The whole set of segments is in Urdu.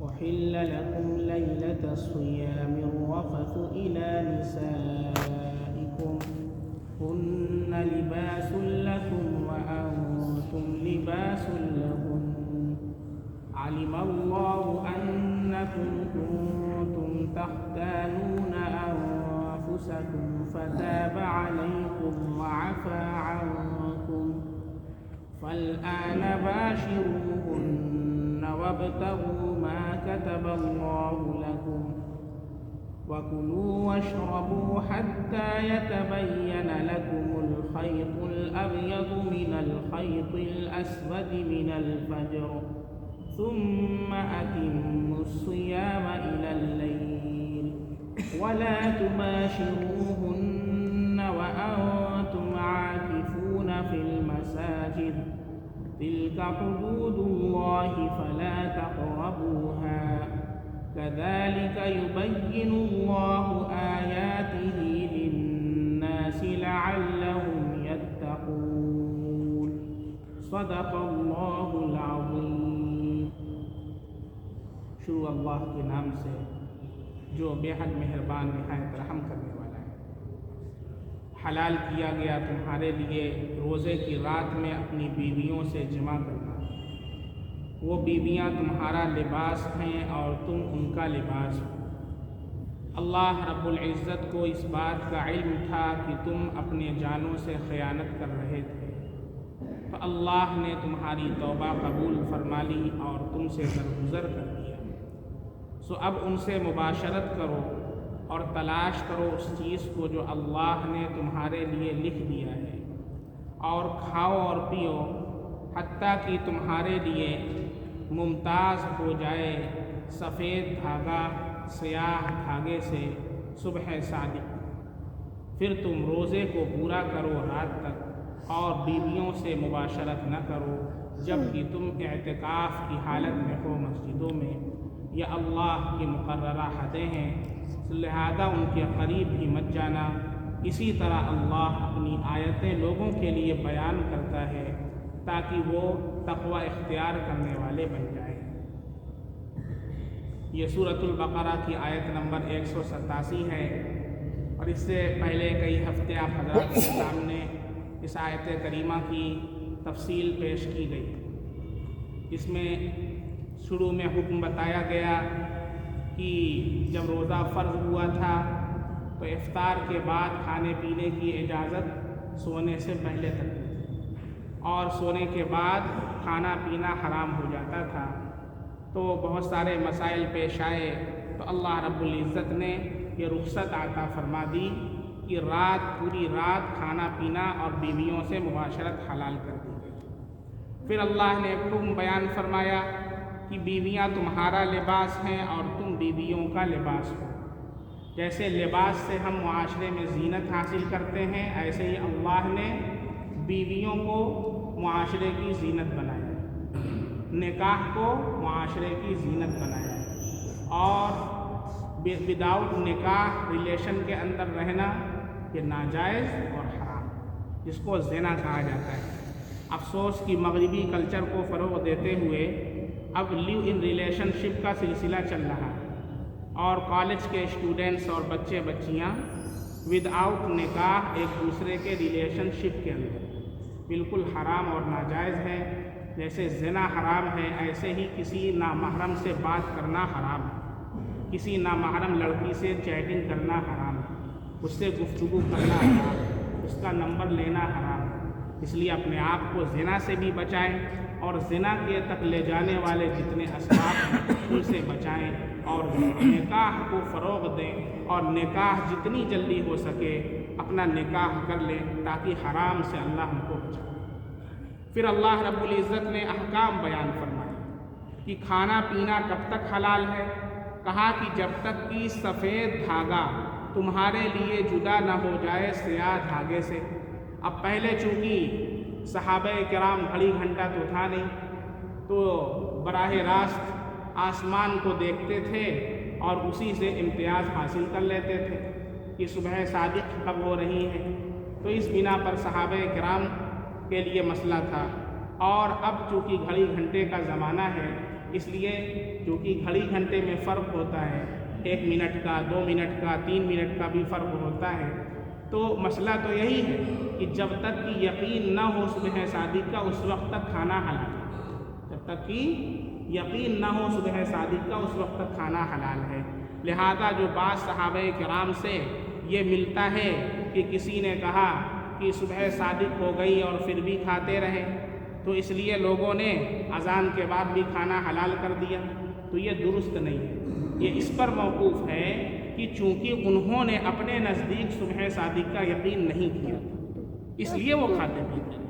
أحل لكم ليلة الصيام الرفث إلى نسائكم هن لباس لكم وأنتم لباس لهن علم الله أنكم كنتم تختانون أنفسكم فتاب عليكم وعفى عنكم فالآن باشروهن وابتغوا ما كتب الله لكم وكلوا واشربوا حتى يتبين لكم الخيط الأبيض من الخيط الأسود من الفجر ثم أتموا الصيام إلى الليل ولا تباشروهن وأنتم عاكفون في المساجد تلك حدود الله فلا تقربوها كذلك يبين الله آياته للناس لعلهم يتقون صدق اللہ العظیم۔ شروع اللہ کے نام سے جو بے حد مہربان نہایت رحم کرنے والا ہے۔ حلال کیا گیا تمہارے لیے روزے کی رات میں اپنی بیویوں سے جمع کرنا، وہ بیویاں تمہارا لباس ہیں اور تم ان کا لباس ہو۔ اللہ رب العزت کو اس بات کا علم تھا کہ تم اپنے جانوں سے خیانت کر رہے تھے، تو اللہ نے تمہاری توبہ قبول فرما لی اور تم سے درگزر کر دیا۔ سو اب ان سے مباشرت کرو اور تلاش کرو اس چیز کو جو اللہ نے تمہارے لیے لکھ دیا ہے، اور کھاؤ اور پیو حتیٰ کہ تمہارے لیے ممتاز ہو جائے سفید دھاگا سیاہ دھاگے سے صبح صادق۔ پھر تم روزے کو پورا کرو رات تک اور بیویوں سے مباشرت نہ کرو جب کہ تم اعتکاف کی حالت میں ہو مسجدوں میں۔ یہ اللہ کی مقررہ حدیں ہیں، لہذا ان کے قریب بھی مت جانا۔ اسی طرح اللہ اپنی آیتیں لوگوں کے لیے بیان کرتا ہے تاکہ وہ تقوی اختیار کرنے والے بن جائیں۔ یہ سورۃ البقرہ کی آیت نمبر 187 ہے، اور اس سے پہلے کئی ہفتے آپ حضرات کے سامنے اس آیت کریمہ کی تفصیل پیش کی گئی۔ اس میں شروع میں حکم بتایا گیا کہ جب روزہ فرض ہوا تھا تو افطار کے بعد کھانے پینے کی اجازت سونے سے پہلے تک تھی، اور سونے کے بعد کھانا پینا حرام ہو جاتا تھا۔ تو بہت سارے مسائل پیش آئے تو اللہ رب العزت نے یہ رخصت عطا فرما دی کہ پوری رات کھانا پینا اور بیویوں سے مباشرت حلال کر دی گئی۔ پھر اللہ نے ایک حکم بیان فرمایا کہ بیویاں تمہارا لباس ہیں اور تم بیویوں کا لباس ہو۔ جیسے لباس سے ہم معاشرے میں زینت حاصل کرتے ہیں، ایسے ہی اللہ نے بیویوں کو معاشرے کی زینت بنایا، نکاح کو معاشرے کی زینت بنایا، اور وداؤٹ نکاح ریلیشن کے اندر رہنا یہ ناجائز اور حرام، جس کو زنا کہا جاتا ہے۔ افسوس کہ مغربی کلچر کو فروغ دیتے ہوئے اب لیو ان ریلیشن شپ کا سلسلہ چل رہا ہے، اور کالج کے اسٹوڈنٹس اور بچے بچیاں ود آؤٹ نکاح ایک دوسرے کے ریلیشن شپ کے اندر بالکل حرام اور ناجائز ہے۔ جیسے زنا حرام ہے، ایسے ہی کسی نامحرم سے بات کرنا حرام ہے، کسی نامحرم لڑکی سے چیٹنگ کرنا حرام ہے، اس سے گفتگو کرنا حرام ہے، اس کا نمبر لینا حرام ہے۔ اس لیے اپنے آپ کو زنا سے بھی بچائیں، اور زنا کے تک لے جانے والے جتنے اسباب ہیں ان سے بچائیں، اور نکاح کو فروغ دیں، اور نکاح جتنی جلدی ہو سکے اپنا نکاح کر لیں تاکہ حرام سے اللہ ہم کو بچائے۔ پھر اللہ رب العزت نے احکام بیان فرمائے کہ کھانا پینا کب تک حلال ہے۔ کہا کہ جب تک کہ سفید دھاگا تمہارے لیے جدا نہ ہو جائے سیاہ دھاگے سے۔ اب پہلے چونکہ صحابہ کرام گھڑی گھنٹہ تو تھا نہیں، تو براہ راست آسمان کو دیکھتے تھے اور اسی سے امتیاز حاصل کر لیتے تھے کہ صبح صادق کب ہو رہی ہے۔ تو اس بنا پر صحابہ کرام کے لیے مسئلہ تھا اور اب چونکہ گھڑی گھنٹے کا زمانہ ہے، اس لیے چونکہ گھڑی گھنٹے میں فرق ہوتا ہے، 1 منٹ کا، 2 منٹ کا، 3 منٹ کا بھی فرق ہوتا ہے، تو مسئلہ تو یہی ہے کہ جب تک کہ یقین نہ ہو صبح صادق کا اس وقت تک کھانا حلال ہے، جب تک کہ یقین نہ ہو صبح صادق کا اس وقت تک کھانا حلال ہے۔ لہذا جو بعض صحابہ کرام سے یہ ملتا ہے کہ کسی نے کہا کہ صبح صادق ہو گئی اور پھر بھی کھاتے رہے، تو اس لیے لوگوں نے اذان کے بعد بھی کھانا حلال کر دیا، تو یہ درست نہیں ہے۔ یہ اس پر موقوف ہے کہ چونکہ انہوں نے اپنے نزدیک صبح صادق کا یقین نہیں کیا، اس لیے وہ کھاتے پیتے رہے۔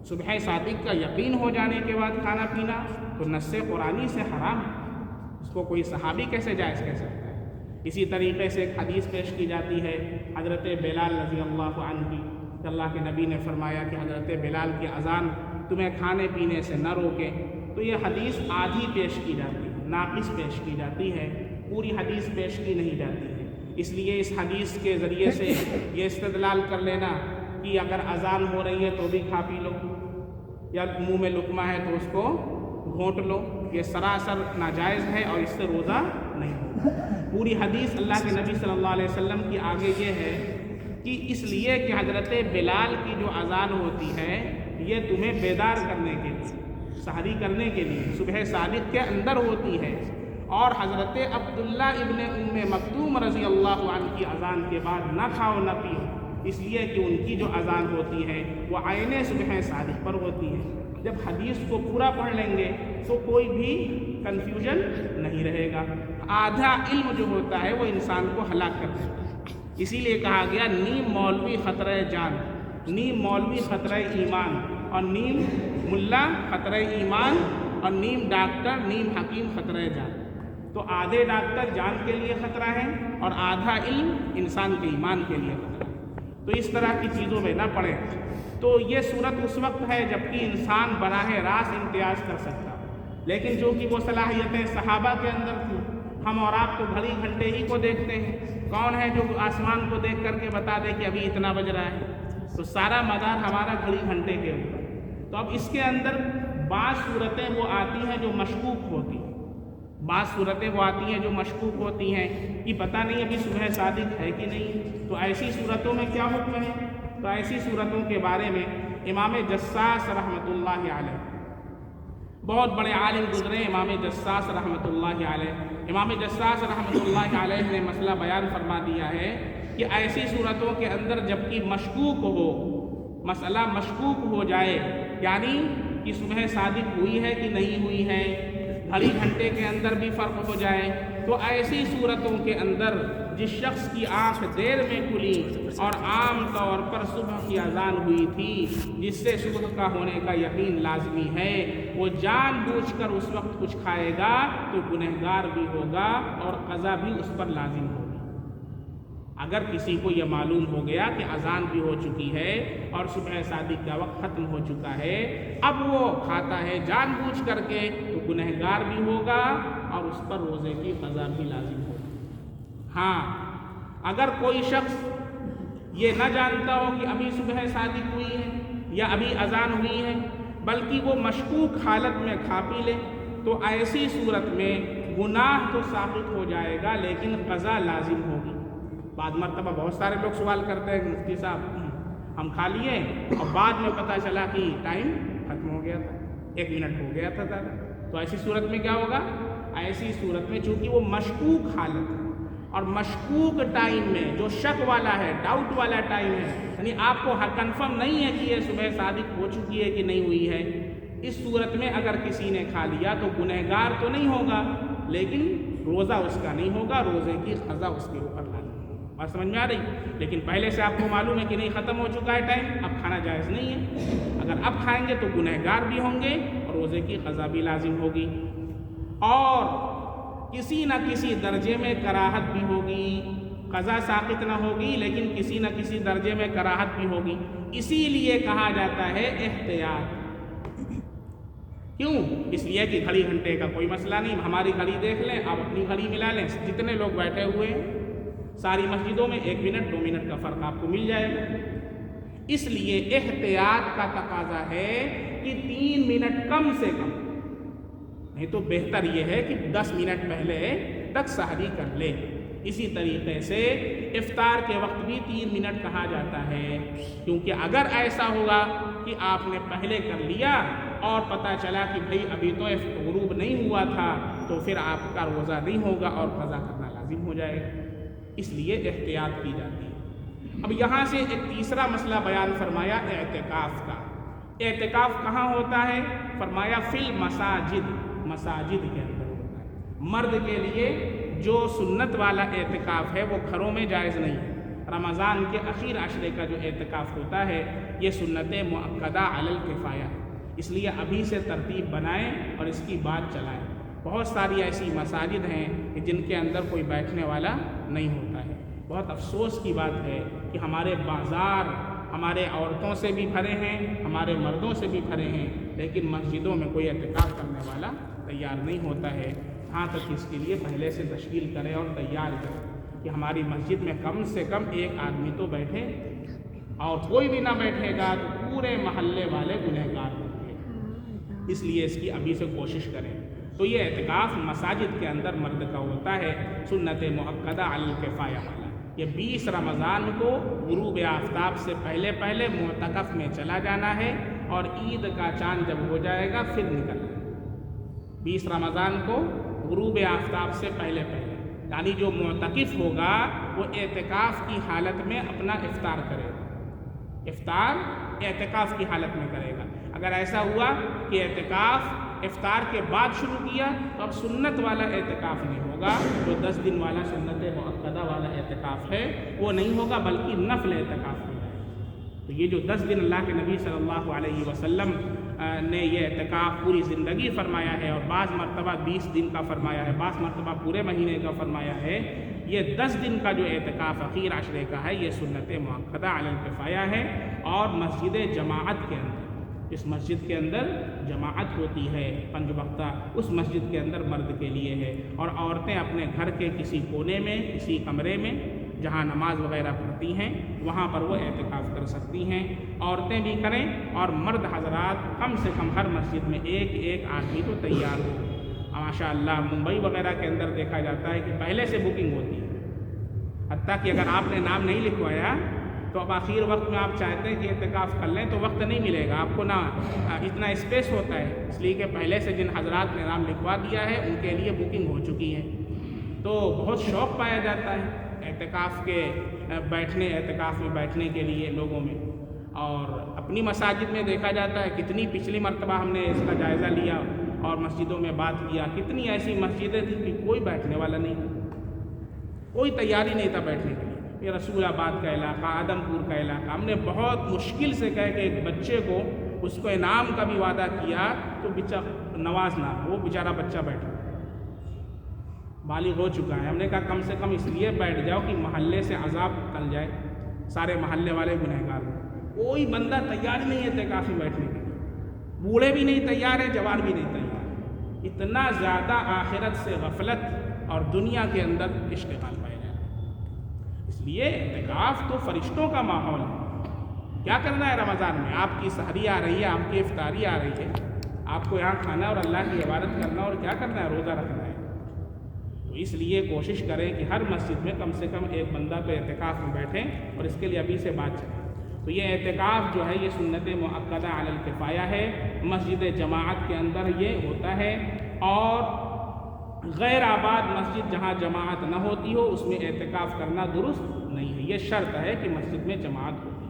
صبح صادق کا یقین ہو جانے کے بعد کھانا پینا تو نص قرآنی سے حرام ہے، اس کو کوئی صحابی کیسے جائز کہہ سکتا ہے؟ اسی طریقے سے ایک حدیث پیش کی جاتی ہے حضرت بلال رضی اللہ عنہ کی، کہ اللہ کے نبی نے فرمایا کہ حضرت بلال کی اذان تمہیں کھانے پینے سے نہ روکے، تو یہ حدیث آدھی پیش کی جاتی ہے، ناقص پیش کی جاتی ہے، پوری حدیث پیش کی نہیں جاتی ہے۔ اس لیے اس حدیث کے ذریعے سے یہ استدلال کر لینا کہ اگر اذان ہو رہی ہے تو بھی کھا پی لو، یا منہ میں لقمہ ہے تو اس کو گھونٹ لو، یہ سراسر ناجائز ہے اور اس سے روزہ نہیں ہوگا۔ پوری حدیث اللہ کے نبی صلی اللہ علیہ وسلم کی آگے یہ ہے کہ اس لیے کہ حضرت بلال کی جو اذان ہوتی ہے یہ تمہیں بیدار کرنے کے لیے، سحری کرنے کے لیے صبح صادق کے اندر ہوتی ہے، اور حضرت عبداللہ ابن ام مکتوم رضی اللہ عنہ کی اذان کے بعد نہ کھاؤ نہ پیو، اس لیے کہ ان کی جو اذان ہوتی ہے وہ عین صبح صادق پر ہوتی ہے۔ جب حدیث کو پورا پڑھ لیں گے تو کوئی بھی کنفیوژن نہیں رہے گا۔ آدھا علم جو ہوتا ہے وہ انسان کو ہلاک کر دیتا ہے، اسی لیے کہا گیا نیم مولوی خطرہ جان، نیم مولوی خطرہ ایمان، اور نیم ملا خطرہ ایمان، اور نیم ڈاکٹر نیم حکیم خطرہ جان۔ تو آدھے ڈاکٹر جان کے لیے خطرہ ہے اور آدھا علم انسان کے ایمان کے لیے خطرہ ہے، تو اس طرح کی چیزوں میں نہ پڑے۔ تو یہ صورت اس وقت ہے جبکہ انسان براہ راست امتیاز کر سکتا، لیکن جو کہ وہ صلاحیتیں صحابہ کے اندر تھیں، ہم اور آپ تو گھڑی گھنٹے ہی کو دیکھتے ہیں، کون ہے جو آسمان کو دیکھ کر کے بتا دے کہ ابھی اتنا بج رہا ہے؟ تو سارا مدار ہمارا گھڑی گھنٹے کے اوپر۔ تو اب اس کے اندر بعض صورتیں وہ آتی ہیں جو مشکوک ہوتی ہیں، بعض صورتیں وہ آتی ہیں جو مشکوک ہوتی ہیں کہ پتہ نہیں ابھی صبح صادق ہے کہ نہیں، تو ایسی صورتوں میں کیا حکم ہے؟ تو ایسی صورتوں کے بارے میں امام جساس رحمۃ اللہ علیہ، بہت بڑے عالم گزرے امام جساس رحمۃ اللہ علیہ، امام جساس رحمۃ اللہ علیہ نے مسئلہ بیان فرما دیا ہے کہ ایسی صورتوں کے اندر جبکہ مشکوک ہو، مسئلہ مشکوک ہو جائے، یعنی کہ صبح صادق ہوئی ہے کہ نہیں ہوئی ہے، گھڑی گھنٹے کے اندر بھی فرق ہو جائے، تو ایسی صورتوں کے اندر جس شخص کی آنکھ دیر میں کھلی اور عام طور پر صبح کی اذان ہوئی تھی، جس سے صبح کا ہونے کا یقین لازمی ہے، وہ جان بوجھ کر اس وقت کچھ کھائے گا تو گنہگار بھی ہوگا اور قضا بھی اس پر لازم ہوگی۔ اگر کسی کو یہ معلوم ہو گیا کہ اذان بھی ہو چکی ہے اور صبح صادق کا وقت ختم ہو چکا ہے، اب وہ کھاتا ہے جان بوجھ کر کے، تو گنہگار بھی ہوگا اور اس پر روزے کی قضا بھی لازم ہوگی۔ ہاں، اگر کوئی شخص یہ نہ جانتا ہو کہ ابھی صبح صادق ہوئی ہے یا ابھی اذان ہوئی ہے، بلکہ وہ مشکوک حالت میں کھا پی لے، تو ایسی صورت میں گناہ تو ساقط ہو جائے گا لیکن قضا لازم ہوگی۔ بعد مرتبہ بہت سارے لوگ سوال کرتے ہیں کہ مفتی صاحب ہم کھا لیے اور بعد میں پتہ چلا کہ ٹائم ختم ہو گیا تھا، 1 منٹ ہو گیا تھا زیادہ، تو ایسی صورت میں کیا ہوگا؟ ایسی صورت میں چونکہ وہ مشکوک حالت ہے، اور مشکوک ٹائم میں جو شک والا ہے، ڈاؤٹ والا ٹائم ہے، یعنی آپ کو کنفرم نہیں ہے کہ یہ صبح صادق ہو چکی ہے کہ نہیں ہوئی ہے، اس صورت میں اگر کسی نے کھا لیا تو گنہگار تو نہیں ہوگا لیکن روزہ اس کا نہیں ہوگا، روزے کی قضا اس کے اوپر لازم ہوگی۔ بات سمجھ میں آ رہی؟ لیکن پہلے سے آپ کو معلوم ہے کہ نہیں ختم ہو چکا ہے ٹائم، اب کھانا جائز نہیں ہے، اگر اب کھائیں گے تو گنہگار بھی ہوں گے اور روزے کی قضا بھی لازم ہوگی، اور کسی نہ کسی درجے میں کراہت بھی ہوگی، قضا ساقط نہ ہوگی لیکن کسی نہ کسی درجے میں کراہت بھی ہوگی۔ اسی لیے کہا جاتا ہے احتیاط۔ کیوں؟ اس لیے کہ گھڑی گھنٹے کا کوئی مسئلہ نہیں، ہماری گھڑی دیکھ لیں، آپ اپنی گھڑی ملا لیں، جتنے لوگ بیٹھے ہوئے ہیں ساری مسجدوں میں 1 منٹ 2 منٹ کا فرق آپ کو مل جائے گا۔ اس لیے احتیاط کا تقاضا ہے کہ 3 منٹ کم سے کم، نہیں تو بہتر یہ ہے کہ 10 منٹ پہلے تک سحری کر لے۔ اسی طریقے سے افطار کے وقت بھی 3 منٹ کہا جاتا ہے، کیونکہ اگر ایسا ہوگا کہ آپ نے پہلے کر لیا اور پتہ چلا کہ بھئی ابھی تو غروب نہیں ہوا تھا، تو پھر آپ کا روزہ نہیں ہوگا اور قضا کرنا لازم ہو جائے گا۔ اس لیے احتیاط کی جاتی ہے۔ اب یہاں سے ایک تیسرا مسئلہ بیان فرمایا اعتکاف کا۔ اعتکاف کہاں ہوتا ہے؟ فرمایا فی المساجد، مساجد کے اندر ہوتا ہے۔ مرد کے لیے جو سنت والا اعتکاف ہے وہ گھروں میں جائز نہیں ہے۔ رمضان کے اخیر عشرے کا جو اعتکاف ہوتا ہے یہ سنت مؤکدہ علی الکفایہ، اس لیے ابھی سے ترتیب بنائیں اور اس کی بات چلائیں۔ بہت ساری ایسی مساجد ہیں کہ جن کے اندر کوئی بیٹھنے والا نہیں ہوتا ہے۔ بہت افسوس کی بات ہے کہ ہمارے بازار ہمارے عورتوں سے بھی بھرے ہیں، ہمارے مردوں سے بھی بھرے ہیں، لیکن مسجدوں میں کوئی اعتکاف کرنے والا تیار نہیں ہوتا ہے۔ ہاں تک اس کے لیے پہلے سے تشکیل کریں اور تیار کریں کہ ہماری مسجد میں کم سے کم ایک آدمی تو بیٹھے، اور کوئی بھی نہ بیٹھے گا تو پورے محلے والے گنہگار ہوں گے۔ اس لیے اس کی ابھی سے کوشش کریں۔ تو یہ اعتکاف مساجد کے اندر مرد کا ہوتا ہے، سنت مؤکدہ علی الکفایہ والا۔ یہ 20 رمضان کو غروب آفتاب سے پہلے پہلے معتکف میں چلا جانا ہے، اور عید کا چاند جب ہو جائے گا پھر نکلنا ہے۔ 20 رمضان کو غروب آفتاب سے پہلے پہلے، یعنی جو معتکف ہوگا وہ اعتکاف کی حالت میں اپنا افطار کرے گا۔ افطار اعتکاف کی حالت میں کرے گا۔ اگر ایسا ہوا کہ اعتکاف افطار کے بعد شروع کیا تو اب سنت والا اعتکاف نہیں ہوگا، جو 10 دن والا سنت مؤکدہ والا اعتکاف ہے وہ نہیں ہوگا، بلکہ نفل اعتکاف ہوگا۔ تو یہ جو 10 دن اللہ کے نبی صلی اللہ علیہ وسلم نے یہ اعتکاف پوری زندگی فرمایا ہے، اور بعض مرتبہ 20 دن کا فرمایا ہے، بعض مرتبہ پورے مہینے کا فرمایا ہے، یہ 10 دن کا جو اعتکاف اخیر عشرے کا ہے یہ سنت مؤکدہ علی الکفایہ ہے، اور مسجد جماعت کے اندر، اس مسجد کے اندر جماعت ہوتی ہے 5 وقتہ، اس مسجد کے اندر مرد کے لیے ہے، اور عورتیں اپنے گھر کے کسی کونے میں، کسی کمرے میں جہاں نماز وغیرہ پڑھتی ہیں وہاں پر وہ اعتکاف کر سکتی ہیں۔ عورتیں بھی کریں اور مرد حضرات کم سے کم ہر مسجد میں ایک آدمی تو تیار ہو۔ ماشاء اللہ ممبئی وغیرہ کے اندر دیکھا جاتا ہے کہ پہلے سے بکنگ ہوتی ہے، حتیٰ کہ اگر آپ نے نام نہیں لکھوایا تو اب آخر وقت میں آپ چاہتے ہیں کہ اعتکاف کر لیں تو وقت نہیں ملے گا آپ کو، نہ اتنا اسپیس ہوتا ہے، اس لیے کہ پہلے سے جن حضرات نے نام لکھوا دیا ہے ان کے لیے بکنگ ہو چکی ہے۔ تو بہت شوق پایا جاتا ہے اعتکاف میں بیٹھنے کے لیے لوگوں میں، اور اپنی مساجد میں دیکھا جاتا ہے کتنی پچھلی مرتبہ ہم نے اس کا جائزہ لیا اور مسجدوں میں بات کیا، کتنی ایسی مسجدیں تھیں کہ کوئی بیٹھنے والا نہیں تھا، کوئی تیاری نہیں تھا بیٹھنے کے لیے۔ یہ رسول آباد کا علاقہ، آدم پور کا علاقہ، ہم نے بہت مشکل سے کہہ کے ایک بچے کو اس کو انعام کا بھی وعدہ کیا تو نوازنا، وہ بیچارہ بچہ بیٹھا بالغ ہو چکا ہے، ہم نے کہا کم سے کم اس لیے بیٹھ جاؤ کہ محلے سے عذاب ٹل جائے، سارے محلے والے گنہگار ہوں۔ کوئی بندہ تیار نہیں ہے اعتکاف میں بیٹھنے کے لیے، بوڑھے بھی نہیں تیار ہیں، جوان بھی نہیں تیار، اتنا زیادہ آخرت سے غفلت اور دنیا کے اندر اشتغال پایا جاتا ہے۔ اس لیے اعتکاف تو فرشتوں کا ماحول ہے۔ کیا کرنا ہے رمضان میں؟ آپ کی سحری آ رہی ہے، آپ کی افطاری آ رہی ہے، آپ کو یہاں کھانا اور اللہ کی عبادت کرنا، اور کیا کرنا ہے؟ روزہ رکھنا ہے۔ تو اس لیے کوشش کریں کہ ہر مسجد میں کم سے کم ایک بندہ تو اعتکاف میں بیٹھیں، اور اس کے لیے ابھی سے بات چلے۔ تو یہ اعتکاف جو ہے یہ سنت مؤکدہ علی الکفایہ ہے، مسجد جماعت کے اندر یہ ہوتا ہے، اور غیر آباد مسجد جہاں جماعت نہ ہوتی ہو اس میں اعتکاف کرنا درست نہیں ہے۔ یہ شرط ہے کہ مسجد میں جماعت ہوتی ہے،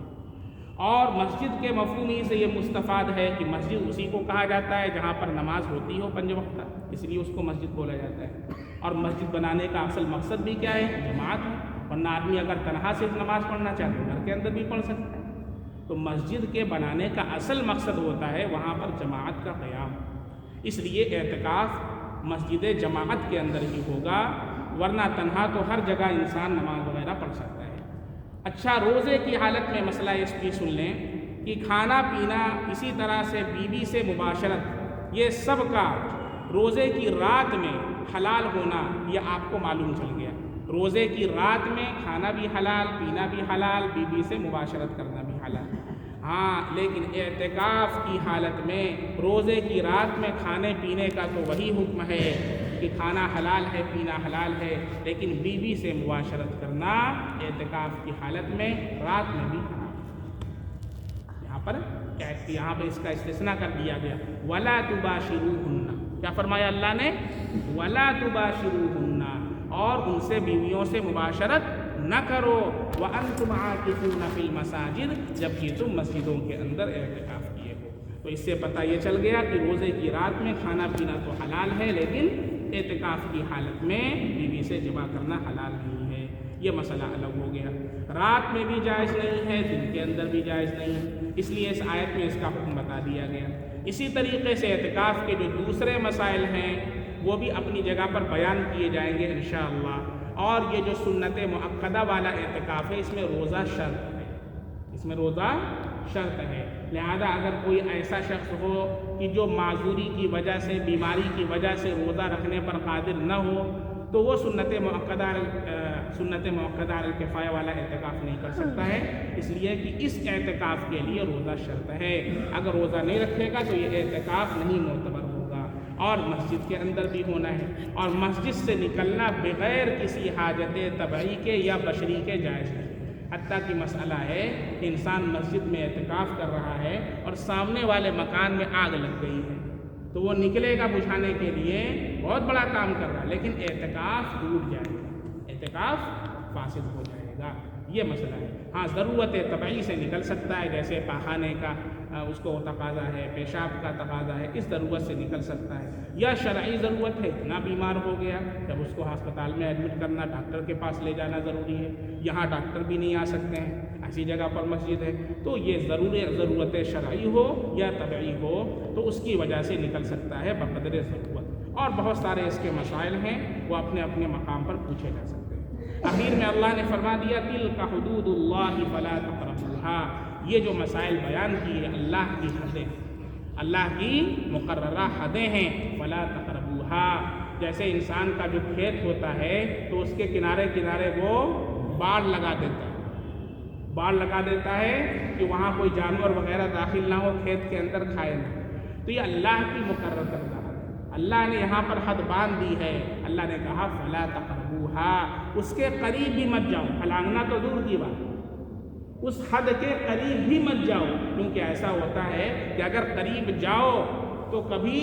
اور مسجد کے مفہوم ہی سے یہ مستفاد ہے کہ مسجد اسی کو کہا جاتا ہے جہاں پر نماز ہوتی ہو 5 وقتہ، اس لیے اس کو مسجد بولا جاتا ہے۔ اور مسجد بنانے کا اصل مقصد بھی کیا ہے؟ جماعت ہے، ورنہ آدمی اگر تنہا صرف نماز پڑھنا چاہے تو گھر کے اندر بھی پڑھ سکتا ہے۔ تو مسجد کے بنانے کا اصل مقصد ہوتا ہے وہاں پر جماعت کا قیام، اس لیے اعتکاف مسجد جماعت کے اندر ہی ہوگا، ورنہ تنہا تو ہر جگہ انسان نماز وغیرہ پڑھ سکتا ہے۔ اچھا، روزے کی حالت میں مسئلہ اس بھی سن لیں کہ کھانا پینا، اسی طرح سے بیوی سے مباشرت، یہ سب کا روزے کی رات میں حلال ہونا یہ آپ کو معلوم چل گیا۔ روزے کی رات میں کھانا بھی حلال، پینا بھی حلال، بیوی سے مباشرت کرنا بھی حلال۔ ہاں لیکن اعتکاف کی حالت میں روزے کی رات میں کھانے پینے کا تو وہی حکم ہے کہ کھانا حلال ہے، پینا حلال ہے، لیکن بیوی سے مباشرت کرنا اعتکاف کی حالت میں رات میں بھی حرام ہے۔ یہاں پر اس کا استثناء کر دیا گیا، وَلَا تُبَاشِرُوهُنَّ، کیا فرمایا اللہ نے؟ وَلَا تُبَاشِرُوهُنَّ، اور ان سے بیویوں سے مباشرت نہ کرو، وَأَنْتُمْ عَاكِفُونَ فِي الْمَسَاجِدِ، جبکہ تم مسجدوں کے اندر اعتکاف کیے ہو۔ تو اس سے پتہ یہ چل گیا کہ روزے کی رات میں کھانا پینا تو حلال ہے، لیکن اعتکاف کی حالت میں بیوی سے جمع کرنا حلال نہیں ہے۔ یہ مسئلہ الگ ہو گیا، رات میں بھی جائز نہیں ہے، دن کے اندر بھی جائز نہیں ہے، اس لیے اس آیت میں اس کا حکم بتا دیا گیا۔ اسی طریقے سے اعتکاف کے جو دوسرے مسائل ہیں وہ بھی اپنی جگہ پر بیان کیے جائیں گے انشاءاللہ۔ اور یہ جو سنت مؤکدہ والا اعتکاف ہے، اس میں روزہ شرط ہے، اس میں روزہ شرط ہے، لہذا اگر کوئی ایسا شخص ہو کہ جو معذوری کی وجہ سے، بیماری کی وجہ سے روزہ رکھنے پر قادر نہ ہو، تو وہ سنت مؤکدہ الکفایہ والا اعتکاف نہیں کر سکتا ہے، اس لیے کہ اس اعتکاف کے لیے روزہ شرط ہے۔ اگر روزہ نہیں رکھے گا تو یہ اعتکاف نہیں معتبر ہوگا، اور مسجد کے اندر بھی ہونا ہے، اور مسجد سے نکلنا بغیر کسی حاجت طبعی کے یا بشری کے جائز ہے۔ حتیٰ کہ مسئلہ ہے کہ انسان مسجد میں اعتکاف کر رہا ہے اور سامنے والے مکان میں آگ لگ گئی ہے، تو وہ نکلے گا بجھانے کے لیے، بہت بڑا کام کر رہا ہے، لیکن اعتکاف ٹوٹ جائے گا، اعتکاف فاسد ہو جائے گا، یہ مسئلہ ہے۔ ہاں ضرورت طبعی سے نکل سکتا ہے، جیسے پاخانے کا اس کو تقاضا ہے، پیشاب کا تقاضا ہے، اس ضرورت سے نکل سکتا ہے، یا شرعی ضرورت ہے، اتنا بیمار ہو گیا جب اس کو ہسپتال میں ایڈمٹ کرنا، ڈاکٹر کے پاس لے جانا ضروری ہے، یہاں ڈاکٹر بھی نہیں آ سکتے ہیں، ایسی جگہ پر مسجد ہے، تو یہ ضرورت شرعی ہو یا طبعی ہو تو اس کی وجہ سے نکل سکتا ہے بقدر ضرورت، اور بہت سارے اس کے مسائل ہیں، وہ اپنے اپنے مقام پر پوچھے جا سکتے ہیں۔ آخر میں اللہ نے فرما دیا، تِلْكَ حُدُودُ اللَّهِ فَلَا تَقْرَبُوهَا، یہ جو مسائل بیان کیے اللہ کی حدیں، اللہ کی مقررہ حدیں ہیں، فَلَا تَقْرَبُوهَا، جیسے انسان کا جو کھیت ہوتا ہے تو اس کے کنارے کنارے وہ باڑ لگا دیتا ہے، باڑ لگا دیتا ہے کہ وہاں کوئی جانور وغیرہ داخل نہ ہو، کھیت کے اندر کھائے نہ، تو یہ اللہ کی مقرر کردہ حد ہے، اللہ نے یہاں پر حد باندھ دی ہے، اللہ نے کہا فَلَا تَقْرَبُوهَا، اس کے قریب بھی مت جاؤ، پھلانگنا تو دور کی بات، اس حد کے قریب بھی مت جاؤ، کیونکہ ایسا ہوتا ہے کہ اگر قریب جاؤ تو کبھی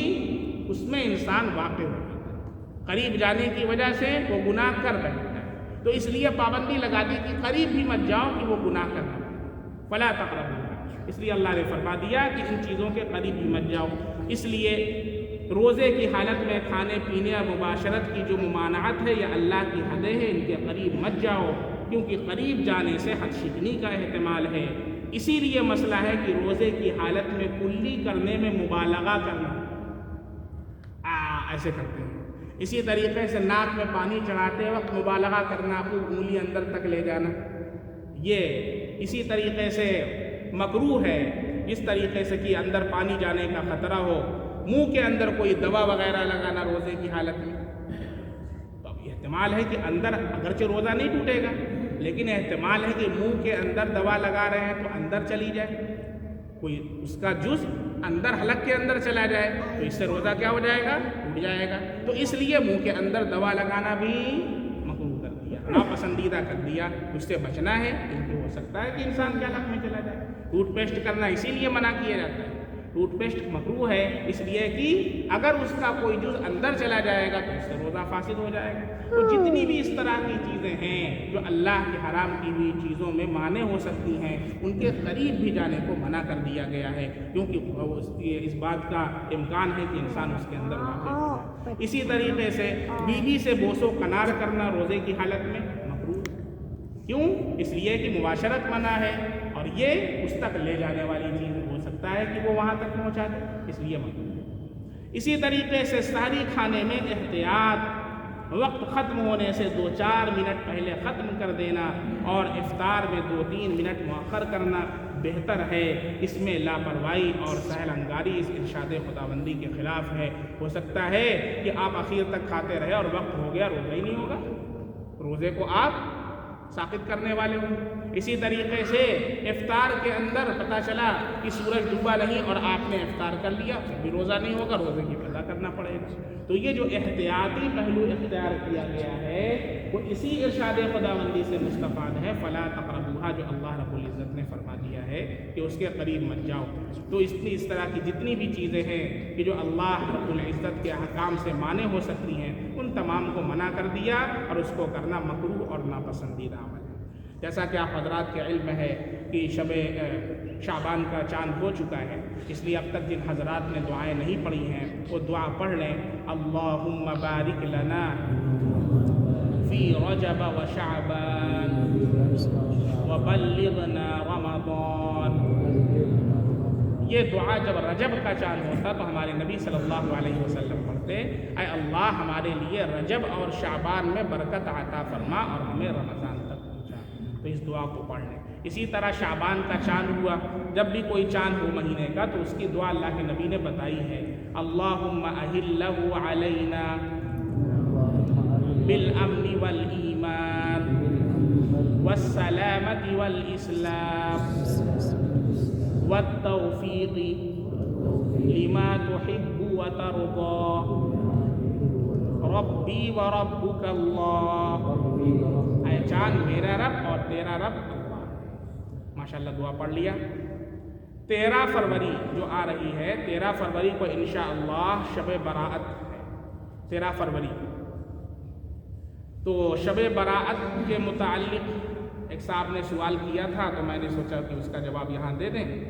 اس میں انسان واقع ہو جاتا ہے، قریب جانے کی وجہ سے وہ گناہ کر بیٹھتا ہے، تو اس لیے پابندی لگا دی کہ قریب بھی مت جاؤ کہ وہ گناہ کر رہا ہے، فَلَا تَقْرَبُوهَا، اس لیے اللہ نے فرما دیا کہ ان چیزوں کے قریب بھی مت جاؤ۔ اس لیے روزے کی حالت میں کھانے پینے اور مباشرت کی جو ممانعت ہے یہ اللہ کی حدیں ہیں، ان کے قریب مت جاؤ، کیونکہ قریب جانے سے حد شکنی کا احتمال ہے۔ اسی لیے مسئلہ ہے کہ روزے کی حالت میں کلی کرنے میں مبالغہ کرنا، ایسے کرتے ہیں، اسی طریقے سے ناک میں پانی چڑھاتے وقت مبالغہ کرنا، خوب انگلی اندر تک لے جانا، یہ اسی طریقے سے مکروہ ہے، اس طریقے سے کہ اندر پانی جانے کا خطرہ ہو، منہ کے اندر کوئی دوا وغیرہ لگانا روزے کی حالت میں، تو اب احتمال ہے کہ اندر، اگرچہ روزہ نہیں ٹوٹے گا لیکن احتمال ہے کہ منہ کے اندر دوا لگا رہے ہیں تو اندر چلی جائے، کوئی اس کا جز اندر حلق کے اندر چلا جائے تو اس سے روزہ کیا ہو جائے گا؟ ٹوٹ جائے گا، تو اس لیے منہ کے اندر دوا لگانا بھی مکروہ کر دیا، ناپسندیدہ کر دیا، اس سے بچنا ہے، کیونکہ ہو سکتا ہے کہ انسان کے حلق میں چلا جائے۔ ٹوتھ پیسٹ کرنا اسی لیے منع کیا جاتا ہے، ٹوتھ پیسٹ مکروہ ہے اس لیے کہ اگر اس کا کوئی جز اندر چلا جائے گا تو اس سے روزہ فاسد ہو جائے گا۔ تو جتنی بھی اس طرح کی چیزیں ہیں جو اللہ کے حرام کی ہوئی چیزوں میں مانع ہو سکتی ہیں، ان کے قریب بھی جانے کو منع کر دیا گیا ہے، کیونکہ اس بات کا امکان ہے کہ انسان اس کے اندر واقع ہو جائے۔ اسی طریقے سے بیوی سے بوس و کنار کرنا روزے کی حالت میں مکروہ، کیوں؟ اس لیے کہ مباشرت منع ہے اور یہ اس تک لے جانے والی چیز ہو سکتا ہے کہ وہ وہاں تک پہنچا دے، اس لیے مکروہ ہے۔ اسی طریقے سے سحری کھانے میں احتیاط، وقت ختم ہونے سے 2-4 منٹ پہلے ختم کر دینا اور افطار میں 2-3 منٹ مؤخر کرنا بہتر ہے، اس میں لاپرواہی اور سہل انگاری اس ارشاد خداوندی کے خلاف ہے۔ ہو سکتا ہے کہ آپ اخیر تک کھاتے رہے اور وقت ہو گیا، روزہ ہی نہیں ہوگا، روزے کو آپ ساقط کرنے والے ہوں۔ اسی طریقے سے افطار کے اندر پتہ چلا کہ سورج ڈوبا نہیں اور آپ نے افطار کر لیا، پھر بھی روزہ نہیں ہوگا، روزے کی قضا کرنا پڑے گا۔ تو یہ جو احتیاطی پہلو اختیار کیا گیا ہے وہ اسی ارشاد خداوندی سے مستفاد ہے، فلا تقربوها، جو اللہ رب العزت نے فرما دیا ہے کہ اس کے قریب مت جاؤ۔ تو اس طرح کی جتنی بھی چیزیں ہیں کہ جو اللہ رب العزت کے احکام سے مانع ہو سکتی ہیں، ان تمام کو منع کر دیا اور اس کو کرنا مکروہ اور ناپسندیدہ عمل ہے۔ جیسا کہ آپ حضرات کے علم ہے کہ شب شعبان کا چاند ہو چکا ہے، اس لیے اب تک جن حضرات نے دعائیں نہیں پڑھی ہیں وہ دعا پڑھ لیں۔ اللہم بارک لنا فی رجب و شعبان وبلغنا رمضان۔ یہ دعا جب رجب کا چاند ہوتا تو ہمارے نبی صلی اللہ علیہ وسلم پڑھتے، اے اللہ ہمارے لیے رجب اور شعبان میں برکت عطا فرما اور ہمیں رمضان تک پہنچا۔ تو اس دعا کو پڑھ لیں۔ اسی طرح شعبان کا چاند ہوا، جب بھی کوئی چاند ہو مہینے کا تو اس کی دعا اللہ کے نبی نے بتائی ہے، اللہم اہلہ علینا بالامن والایمان والسلامة والاسلام والتوفیق لما تحب وترضى ربی و ربک اللہ۔ اے چاند میرا رب اور تیرا رب اللہ۔ ماشاءاللہ دعا پڑھ لیا۔ 13 فروری جو آ رہی ہے، 13 فروری کو انشاءاللہ شب براءت ہے، 13 فروری۔ تو شب براءت کے متعلق ایک صاحب نے سوال کیا تھا تو میں نے سوچا کہ اس کا جواب یہاں دے دیں۔